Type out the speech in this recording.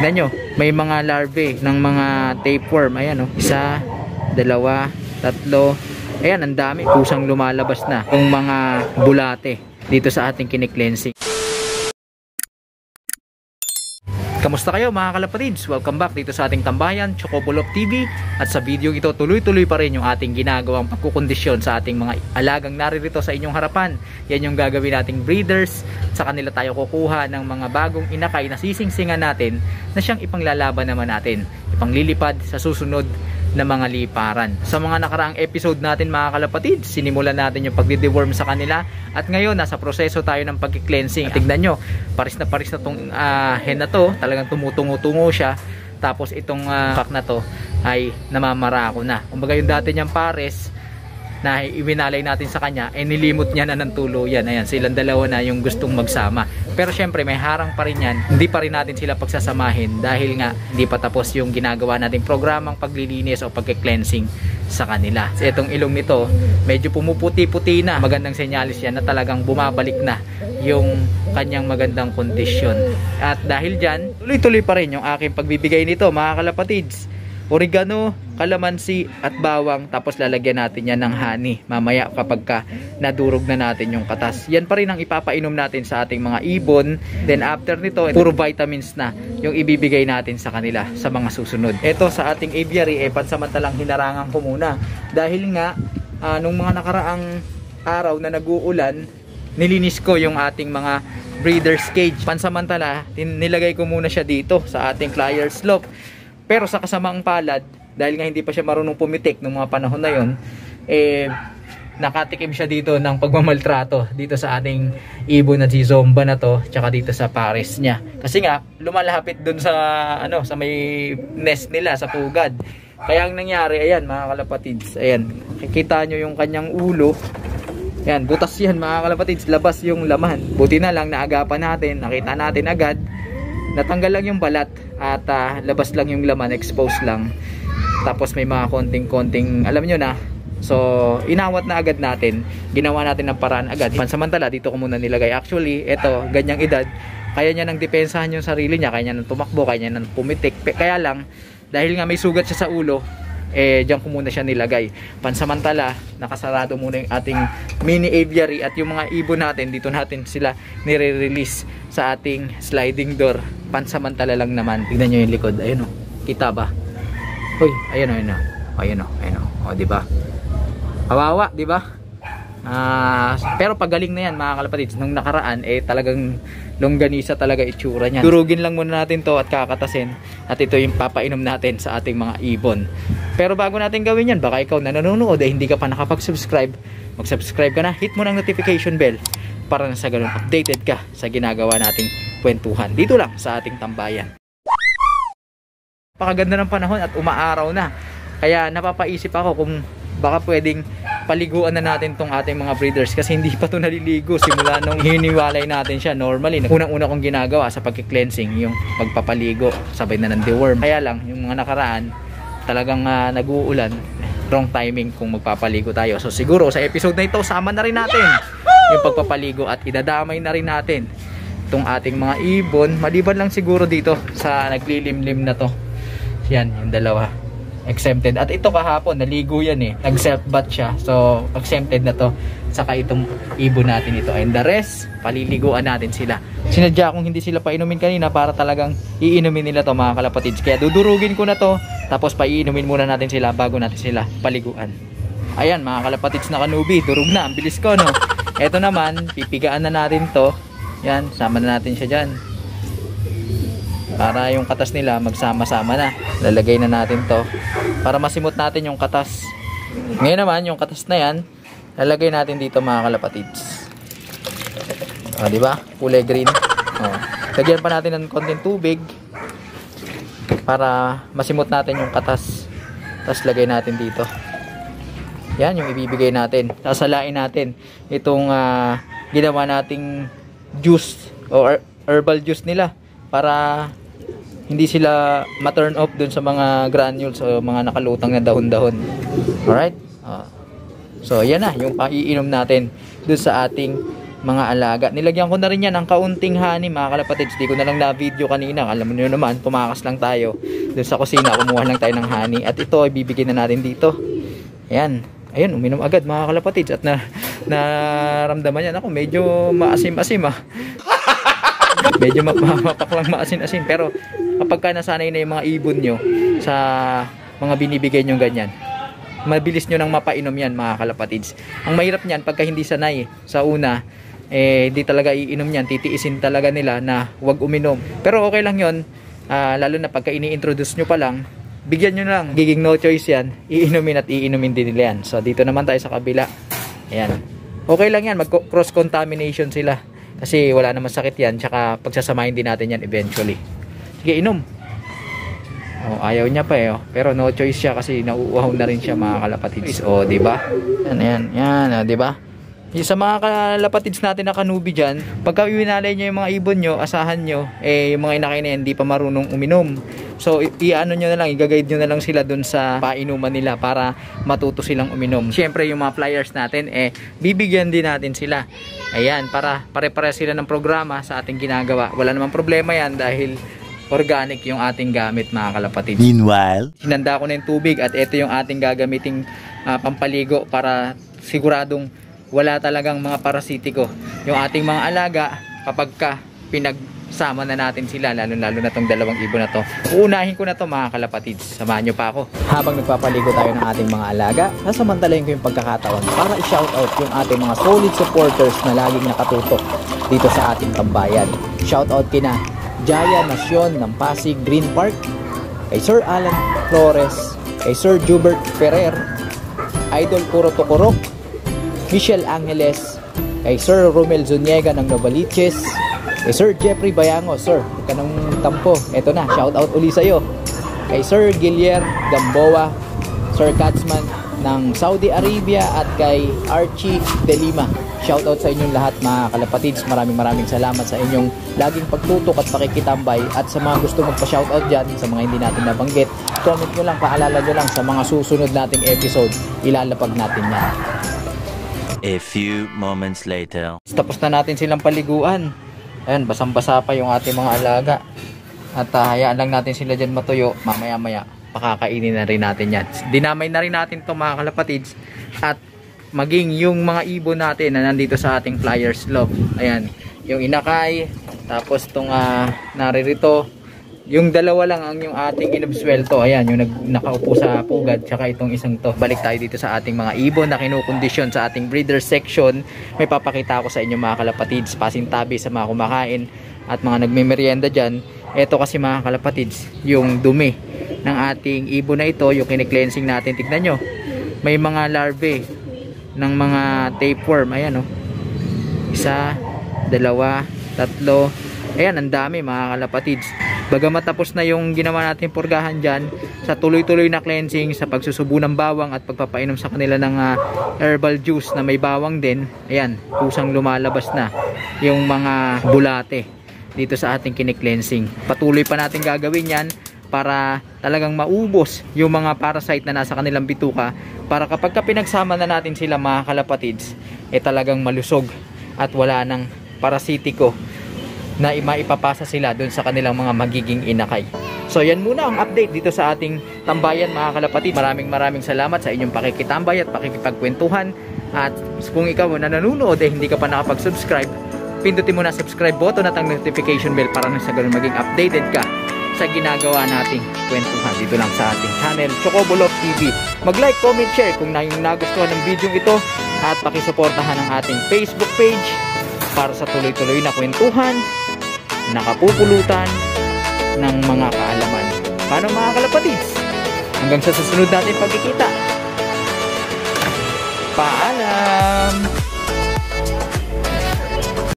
Tignan nyo, may mga larvae ng mga tapeworm. Ayan, oh. 1, 2, 3. Ayan, ang dami. Kusang lumalabas na yung mga bulate dito sa ating kiniklensing. Kamusta kayo mga kalapatids? Welcome back dito sa ating tambayan, Chocobulok TV. At sa video ito, tuloy-tuloy pa rin yung ating ginagawang pagkukondisyon sa ating mga alagang naririto sa inyong harapan. Yan yung gagawin nating breeders. Sa kanila tayo kukuha ng mga bagong inakay na sisingsingan natin na siyang ipanglalaban naman natin, ipanglilipad sa susunod na mga liparan. Sa mga nakaraang episode natin mga kalapatid, sinimulan natin yung pagdi-deworm sa kanila at ngayon nasa proseso tayo ng pag-cleansing. Tignan nyo, paris na tong hen na to, talagang tumutungo-tungo siya. Tapos itong pack na to ay namamarako na. Kumbaga yung dati niyang pares na iwinalay natin sa kanya, nilimot niya na ng tuluyan. Ayan, silang dalawa na yung gustong magsama. Pero syempre may harang pa rin yan. Hindi pa rin natin sila pagsasamahin dahil nga hindi pa tapos yung ginagawa nating programang paglilinis o pagke-cleansing sa kanila. So, itong ilong nito, medyo pumuputi-puti na. Magandang senyalis yan na talagang bumabalik na yung kanyang magandang kondisyon. At dahil dyan, tuloy-tuloy pa rin yung aking pagbibigay nito mga kalapatids. Oregano, kalamansi at bawang, tapos lalagyan natin yan ng honey mamaya kapag nadurog na natin yung katas. Yan pa rin ang ipapainom natin sa ating mga ibon. Then after nito, puro vitamins na yung ibibigay natin sa kanila sa mga susunod. Ito sa ating aviary, pansamantalang hinarangan ko muna dahil nga nung mga nakaraang araw na nag-uulan, nilinis ko yung ating mga breeders cage. Pansamantala, nilagay ko muna siya dito sa ating Clyer slope. Pero sa kasamaang palad, dahil nga hindi pa siya marunong pumitik nung mga panahon na yon, nakatikim siya dito ng pagmamaltrato dito sa ating ibon na si Zomba na to, tsaka dito sa pares niya. Kasi nga lumalapit dun sa sa may nest nila sa pugad. Kaya ang nangyari, ayan mga kalapatids, ayan, kikita nyo yung kanyang ulo. Ayan, butas yan mga kalapatids, labas yung laman. Buti na lang naagapan natin, nakita natin agad. Natanggal lang yung balat at labas lang yung laman, exposed lang. Tapos may mga konting-konting, alam nyo na. So, inawat na agad natin. Ginawa natin ng paraan agad. Pansamantala, dito ko muna nilagay. Actually, eto, ganyang edad, kaya niya nang depensahan yung sarili niya. Kaya niya nang tumakbo, kaya niya nang pumitik. Kaya lang, dahil nga may sugat siya sa ulo, diyan ko muna siya nilagay. Pansamantala, nakasarado muna yung ating mini aviary at yung mga ibon natin, dito natin sila nire-release sa ating sliding door. Pansamantala lang naman. Tignan nyo yung likod. Ayun o. Kita ba? Uy, ayun o, ayun o. Ayun o, ayun o. O, diba? Kawawa, diba? Pero pagaling na yan mga kalapatids. Nung nakaraan, talagang longganisa talaga itsura niyan. Durugin lang muna natin to at kakatasin. At ito yung papainom natin sa ating mga ibon. Pero bago natin gawin yan, baka ikaw na nanonood hindi ka pa nakapag-subscribe, mag-subscribe ka na, hit mo ng notification bell para na sa ganun updated ka sa ginagawa nating kwentuhan dito lang sa ating tambayan. Pakaganda ng panahon at umaaraw na. Kaya napapaisip ako kung baka pwedeng paliguan na natin tong ating mga breeders kasi hindi pa to naliligo simula nung hiniwalay natin siya. Normally, unang-una kong ginagawa sa pagki-cleansing yung pagpapaligo, sabay na ng deworm. Kaya lang, yung mga nakaraan, talagang nag-uulan, wrong timing kung magpapaligo tayo. So siguro sa episode na ito, sama na rin natin yung pagpapaligo at idadamay na rin natin itong ating mga ibon. Maliban lang siguro dito sa naglilimlim na to. Yan, yung dalawa. Exempted. At ito kahapon, naligo yan nag self bath siya. So, exempted na to. Saka itong ibon natin ito. And the rest, paliliguan natin sila. Sinadya kong hindi sila painumin kanina para talagang iinumin nila to mga kalapatids. Kaya dudurugin ko na to. Tapos paiinumin muna natin sila bago natin sila paliguan. Ayan mga kalapatids na kanubi. Durug na. Ang bilis ko no. Ito naman, pipigaan na natin to. Yan, sama na natin siya dyan. Para yung katas nila magsama-sama na. Lalagay na natin to para masimot natin yung katas. Ngayon naman yung katas na yan, lalagay natin dito mga kalapatids. Di ba? Kulay green. Lagyan pa natin ng konting tubig para masimot natin yung katas. Tapos lagay natin dito. Yan yung ibibigay natin. Sasalain natin itong ginawa nating juice o herbal juice nila para hindi sila ma-turn off dun sa mga granules o mga nakalutang na dahon-dahon. Alright? So, yan na. Yung paiinom natin dun sa ating mga alaga. Nilagyan ko na rin yan ng kaunting honey mga kalapatids. Di ko na lang na video kanina. Alam mo nyo naman, tumakas lang tayo doon sa kusina. Kumuha lang tayo ng honey. At ito ay bibigyan na natin dito. Ayan. Ayun, uminom agad mga kalapatids. At naramdaman yan ako. Medyo maasim-asim ah. Medyo mapaklang maasin-asin. Pero kapag ka nasanay na yung mga ibon nyo sa mga binibigay nyo ganyan, mabilis nyo nang mapainom yan mga kalapatids. Ang mahirap nyan pagka hindi sanay sa una, di talaga iinom yan, titiisin talaga nila na wag uminom. Pero okay lang yon, lalo na pagka ini-introduce nyo pa lang, bigyan nyo lang, giging no choice yan, iinumin at iinumin din nila yan. So dito naman tayo sa kabila. Ayan, okay lang yan, mag cross contamination sila kasi wala naman sakit yan, tsaka pagsasamahin din natin yan eventually. Sige, inom. Ayaw niya pa pero no choice siya kasi nauuhaw na rin siya mga kalapatids. Di ba? Yan, di ba? Yung sa mga kalapatids natin na kanubi dyan, pagka iwinalay nyo yung mga ibon nyo, asahan nyo, yung mga inakay na yan, hindi pa marunong uminom. So, i-ano nyo na lang, i-guide nyo na lang sila dun sa painuman nila para matuto silang uminom. Siyempre, yung mga flyers natin, bibigyan din natin sila. Ayan, para pare-pare sila ng programa sa ating ginagawa. Wala namang problema yan dahil organic yung ating gamit mga kalapatids. Meanwhile, sinanda ko na yung tubig at ito yung ating gagamiting pampaligo para siguradong wala talagang mga parasitiko yung ating mga alaga kapag pinagsama na natin sila, lalo na tong dalawang ibon na to. Uunahin ko na to mga kalapatids, samahan nyo pa ako. Habang nagpapaligo tayo ng ating mga alaga, nasamantalayin ko yung pagkakataon para i-shoutout yung ating mga solid supporters na laging nakatutok dito sa ating tambayan. Shoutout kina Jaya Nacion ng Pasig Green Park, kay Sir Alan Flores, kay Sir Jubert Ferrer, Idol Puro Tokorok, Michelle Angeles, kay Sir Romel Zuniega ng Novaliches, kay Sir Jeffrey Bayango. Sir, huwag ka ng tampo, eto na, shout out uli sa'yo. Kay Sir Gilier Gamboa, Sir Katzman ng Saudi Arabia, at kay Archie De Lima. Shoutout sa inyong lahat mga kalapatids. Maraming salamat sa inyong laging pagtutok at pakikitambay. At sa mga gusto magpa-shoutout dyan, sa mga hindi natin nabanggit, comment nyo lang, paalala nyo lang sa mga susunod nating episode. Ilalapag natin yan. A few moments later. Tapos na natin silang paliguan. Ayan, basang-basa pa yung ating mga alaga. At hayaan lang natin sila dyan matuyo. Mamaya-maya, pakakainin na rin natin yan. Dinamay na rin natin to mga kalapatids. At maging yung mga ibon natin na nandito sa ating flyers love. Ayan, yung inakay, tapos tong naririto, yung dalawa lang ang yung ating inobswelto. Ayan, yung nakaupo sa pugad, tsaka itong isang to. Balik tayo dito sa ating mga ibon na kinukondisyon sa ating breeder section. May papakita ako sa inyo mga kalapatids, pasintabi sa mga kumakain at mga nagmemeryenda dyan. Ito kasi mga kalapatids, yung dumi ng ating ibon na ito, yung kine-cleansing natin. Tignan nyo, may mga larvae ng mga tapeworm. Ayan isa, dalawa, tatlo. Ayan, ang dami mga kalapatids. Bagamat tapos na yung ginawa natin purgahan dyan, sa tuloy-tuloy na cleansing, sa pagsusubo ng bawang at pagpapainom sa kanila ng herbal juice na may bawang din, ayan, kusang lumalabas na yung mga bulate dito sa ating kine-cleansing. Patuloy pa natin gagawin yan para talagang maubos yung mga parasite na nasa kanilang bituka, para kapag pinagsama na natin sila mga kalapatids, talagang malusog at wala ng parasitiko na maipapasa sila dun sa kanilang mga magiging inakay. So yan muna ang update dito sa ating tambayan mga kalapatid. Maraming salamat sa inyong pakikitambay at pakikipagkwentuhan. At kung ikaw na nanonood hindi ka pa nakapag-subscribe, pindutin mo na subscribe button at ang notification bell para sa ganun maging updated ka sa ginagawa nating kwentuhan dito lang sa ating channel Chocobolo TV. Mag-like, comment, share kung nagustuhan ng video ito, at pakisuportahan ang ating Facebook page para sa tuloy-tuloy na kwentuhan, nakapupulutan ng mga kaalaman. Paano mga kalapatids? Hanggang sa susunod natin pagkikita. Paalam!